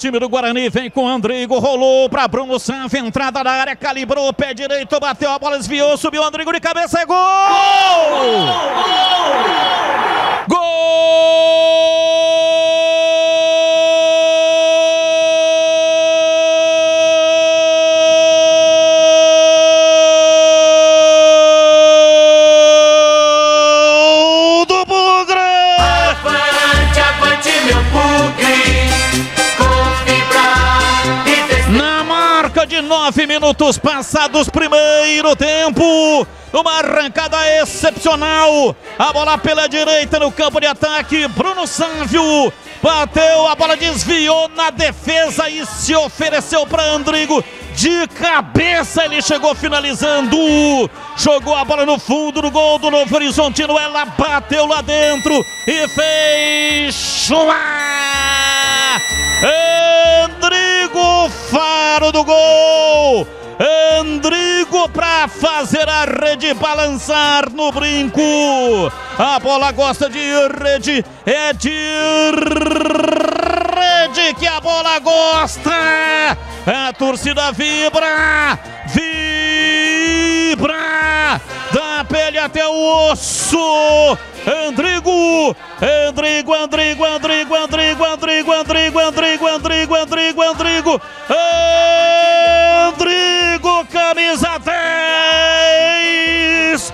Time do Guarani vem com o Andrigo, rolou para Bruno Sanf, entrada na área, calibrou, pé direito, bateu a bola, desviou, subiu o Andrigo de cabeça, é gol! De 9 minutos passados, primeiro tempo, uma arrancada excepcional, a bola pela direita no campo de ataque, Bruno Sávio bateu, a bola desviou na defesa e se ofereceu para Andrigo, de cabeça ele chegou finalizando, jogou a bola no fundo do gol do Novo Horizontino, ela bateu lá dentro e fez chuá! Andrigo, faro do gol, Andrigo para fazer a rede balançar no brinco, a bola gosta de rede, é de rede que a bola gosta, a torcida vibra, vibra, da pele até o osso, Andrigo, Andrigo, Andrigo, Andrigo, Andrigo, Andrigo, Andrigo, Andrigo, Andrigo, Andrigo, Andrigo, Andrigo, camisa 10,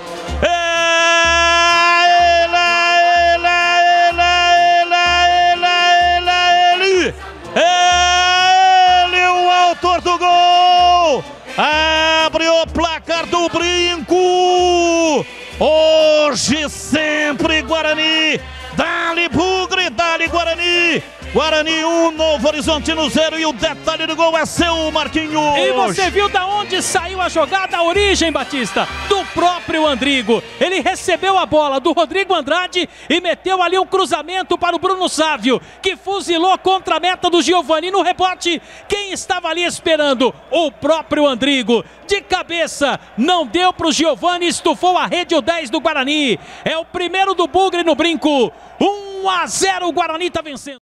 ele, o autor do gol, abre o placar do brinco. Hoje sempre Guarani, dali Bugre, dali Guarani, Guarani 1, Novo Horizontino 0 e o detalhe do gol é seu, Marquinhos. E você viu da onde saiu a jogada, a origem, Batista? Do próprio Andrigo. Ele recebeu a bola do Rodrigo Andrade e meteu ali um cruzamento para o Bruno Sávio, que fuzilou contra a meta do Giovani no rebote. Quem estava ali esperando? O próprio Andrigo. De cabeça, não deu para o Giovani, estufou a rede, o 10 do Guarani. É o primeiro do Bugre no brinco. 1-0, o Guarani está vencendo.